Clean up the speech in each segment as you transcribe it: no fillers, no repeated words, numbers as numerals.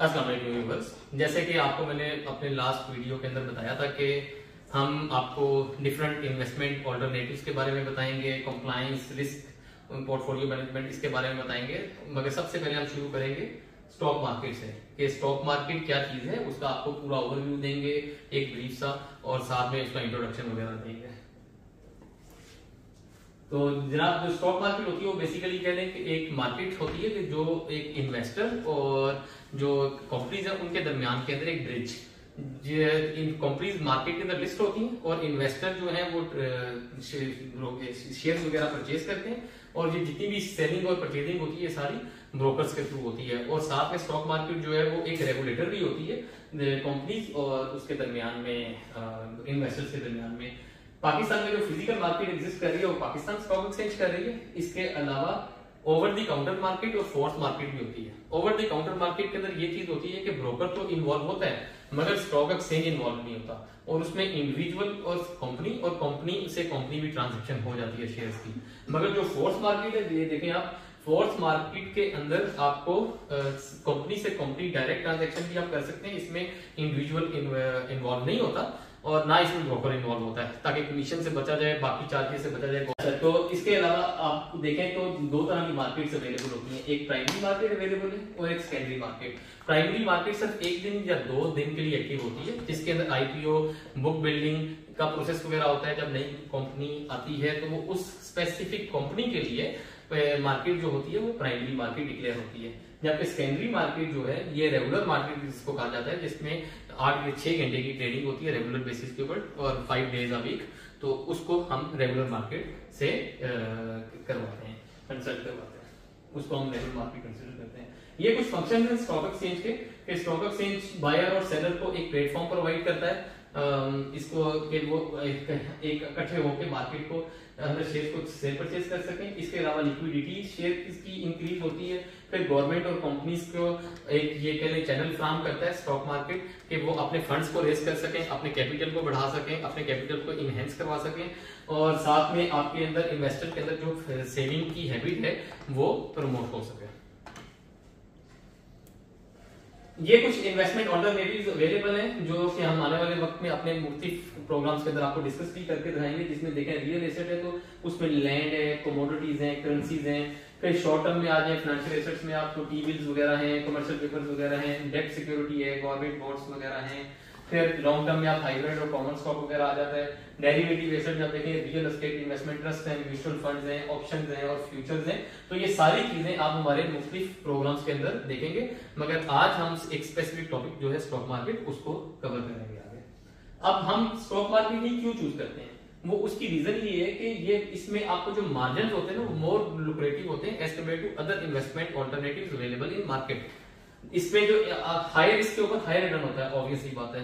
अस्सलाम वालेकुम व्यूअर्स। जैसे कि आपको मैंने अपने लास्ट वीडियो के अंदर बताया था कि हम आपको डिफरेंट इन्वेस्टमेंट ऑल्टरनेटिव्स के बारे में बताएंगे, कंप्लायंस, रिस्क, पोर्टफोलियो मैनेजमेंट, इसके बारे में बताएंगे। मगर सबसे पहले हम शुरू करेंगे स्टॉक मार्केट से कि स्टॉक मार्केट क्या चीज है, उसका आपको पूरा ओवरव्यू देंगे, एक ब्रीफ सा, और साथ में उसका इंट्रोडक्शन वगैरह देंगे। तो जनाब, जो स्टॉक मार्केट होती है वो बेसिकली कह लें कि एक मार्केट होती है कि जो एक इन्वेस्टर और जो कंपनीज है उनके दरमियान के अंदर एक ब्रिज, इन कंपनीज मार्केट के अंदर लिस्ट होती हैं और इन्वेस्टर जो है वो शेयर्स वगैरह परचेज करते हैं, और ये जितनी भी सेलिंग और परचेजिंग होती है ये सारी ब्रोकर्स के थ्रू होती है। और साथ में स्टॉक मार्केट जो है वो एक रेगुलेटर भी होती है कंपनीज और उसके दरमियान में, इन्वेस्टर्स के दरमियान में। पाकिस्तान में जो फिजिकल मार्केट एग्जिस्ट कर रही है वो पाकिस्तान स्टॉक एक्सचेंज कर रही है। इसके अलावा ओवर द काउंटर मार्केट और फोर्स मार्केट भी होती है। ओवर द काउंटर मार्केट के अंदर ये चीज होती है कि ब्रोकर तो इन्वॉल्व होता है मगर स्टॉक एक्सचेंज इन्वॉल्व नहीं होता, और उसमें इंडिविजुअल और कंपनी से कंपनी भी ट्रांजेक्शन हो जाती है शेयर्स की। मगर जो फोर्स मार्केट है, ये देखें आप, फोर्स मार्केट के अंदर आपको कंपनी से कंपनी डायरेक्ट ट्रांजेक्शन भी आप कर सकते हैं, इसमें इंडिविजुअल इन्वॉल्व नहीं होता और ना इसमें ब्रोकर इन्वॉल्व होता है, ताकि कमीशन से बचा जाए, बाकी चार्जेस से बचा जाए। तो इसके अलावा आप देखें तो दो तरह की मार्केट्स अवेलेबल होती हैं, एक प्राइमरी मार्केट अवेलेबल है और एक सेकेंडरी मार्केट। प्राइमरी मार्केट सिर्फ एक दिन या 2 दिन के लिए एक्टिव होती है, जिसके अंदर आईपीओ, बुक बिल्डिंग का प्रोसेस वगैरह होता है। जब नई कंपनी आती है तो वो उस स्पेसिफिक कंपनी के लिए मार्केट जो होती है वो प्राइमरी मार्केट डिक्लेयर होती है। जबकि सेकेंडरी मार्केट जो है ये रेगुलर मार्केट जिसको कहा जाता है, जिसमें 8 से 6 घंटे की ट्रेडिंग होती है रेगुलर बेसिस के ऊपर और 5 डेज अ वीक, तो उसको हम रेगुलर मार्केट से करवाते हैं, कंसल्ट करवाते हैं, उसको हम रेगुलर मार्केट कंसिडर करते हैं। ये कुछ फंक्शन है स्टॉक एक्सचेंज के। स्टॉक एक्सचेंज बायर और सेलर को एक प्लेटफॉर्म प्रोवाइड करता है, इसको कि वो एक इकट्ठे होकर मार्केट को अंदर शेयर को सेल परचेज कर सकें। इसके अलावा लिक्विडिटी शेयर की इंक्रीज होती है। फिर गवर्नमेंट और कंपनीज को एक ये कह लें चैनल फ्राहम करता है स्टॉक मार्केट कि वो अपने फंड्स को रेज कर सकें, अपने कैपिटल को बढ़ा सकें, अपने कैपिटल को इनहेंस करवा सकें, और साथ में आपके अंदर इन्वेस्टर के अंदर जो सेविंग की हैबिट है वो प्रमोट हो सके। ये कुछ इन्वेस्टमेंट ऑल्टरनेटिव्स अवेलेबल हैं जो कि हम आने वाले वक्त में अपने मुख्तलिफ प्रोग्राम्स के अंदर आपको डिस्कस भी करके दिखाएंगे, जिसमें देखें रियल एसेट है तो उसमें लैंड है, कमोडिटीज हैं, करेंसीज हैं। फिर शॉर्ट टर्म में आ जाए फिनेंशियल एसेट्स में आपको टी बिल्स वगैरह हैं, कमर्शियल पेपर्स वगैरह हैं, डेट सिक्योरिटी है, गवर्नमेंट बॉन्ड्स वगैरह हैं। फिर लॉन्ग टर्म में आप हाइब्रिड और कॉमन स्टॉक वगैरह आ जाता है। डेरिवेटिव एसेट जब देखें रियल एस्टेट इन्वेस्टमेंट ट्रस्ट हैं, म्यूचुअल फंड्स हैं, ऑप्शंस हैं और फ्यूचर्स हैं। तो ये सारी चीजें आप हमारे मुख्तलिफ प्रोग्राम्स के अंदर देखेंगे, मगर आज हम एक स्पेसिफिक टॉपिक जो है स्टॉक मार्केट उसको कवर करेंगे आगे। अब हम स्टॉक मार्केट ही क्यों चूज करते हैं, वो उसकी रीजन ये है कि ये इसमें आपको जो मार्जिन होते हैं ना वो मोर लुक्रेटिव होते हैं as compare to other investment alternatives available in market. इसमें जो हायर रिस्क के ऊपर हायर रिटर्न होता है, ऑब्वियसली बात है,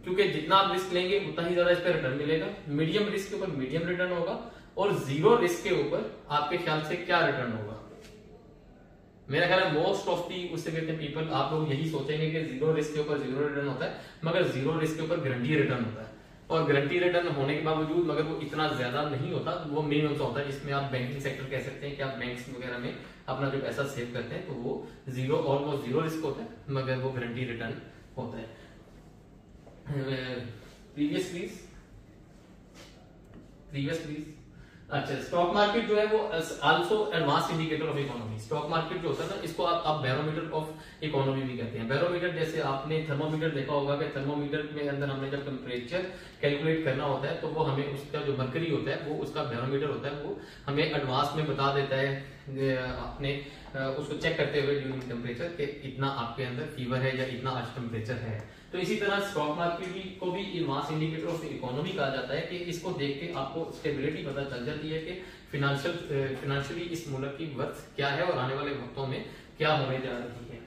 क्योंकि जितना आप रिस्क लेंगे उतना ही ज्यादा इस पर रिटर्न मिलेगा। मीडियम रिस्क के ऊपर मीडियम रिटर्न होगा, और जीरो रिस्क के ऊपर आपके ख्याल से क्या रिटर्न होगा? मेरा ख्याल है मोस्ट ऑफ दी उससे कहते हैं पीपल, आप लोग यही सोचेंगे कि जीरो रिस्क के ऊपर जीरो रिटर्न होता है, मगर जीरो रिस्क के ऊपर गारंटी रिटर्न होता है। और गारंटी रिटर्न होने के बावजूद मगर वो इतना ज्यादा नहीं होता, वो मिनिमम सा होता है, जिसमें आप बैंकिंग सेक्टर कह सकते हैं कि आप बैंक्स वगैरह में अपना जो पैसा सेव करते हैं तो वो जीरो, ऑलमोस्ट जीरो रिस्क होता है, मगर वो गारंटी रिटर्न होता है। Previous please. अच्छा, स्टॉक मार्केट जो है वो also advance indicator of economy. Stock market जो होता है ना, इसको आप बैरोमीटर ऑफ इकोनॉमी भी कहते हैं। बैरोमीटर जैसे आपने थर्मोमीटर देखा होगा कि थर्मोमीटर में अंदर हमने जब टेम्परेचर कैलकुलेट करना होता है तो वो हमें उसका जो मरकरी होता है वो उसका बैरोमीटर होता है, वो हमें एडवांस में बता देता है अपने उसको चेक करते हुए ड्यूरिंग टेम्परेचर कि इतना आपके अंदर फीवर है या इतना आज टेम्परेचर है। तो इसी तरह स्टॉक मार्केट को भी एडवांस इंडिकेटर ऑफ इकोनॉमी कहा जाता है कि इसको देख के आपको स्टेबिलिटी पता चल जाती है कि फिनेंशियली इस मुल्क की वर्थ क्या है और आने वाले वक्तों में क्या होने जा रही है।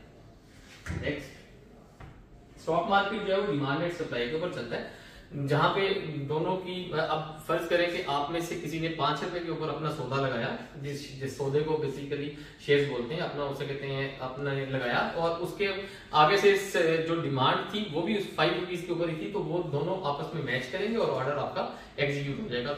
नेक्स्ट, स्टॉक मार्केट जो है वो डिमांड एंड सप्लाई के ऊपर चलता है, जहां पे दोनों की, अब फर्ज करें कि आप में से किसी ने 5 रुपए के ऊपर अपना सौदा लगाया, जिस सौदे को बेसिकली शेयर्स बोलते हैं, अपना उसे कहते हैं, अपना लगाया, और उसके आगे से जो डिमांड थी वो भी उस 5 रुपीज के ऊपर ही थी, तो वो दोनों आपस में मैच करेंगे और ऑर्डर आपका एग्जीक्यूट हो जाएगा।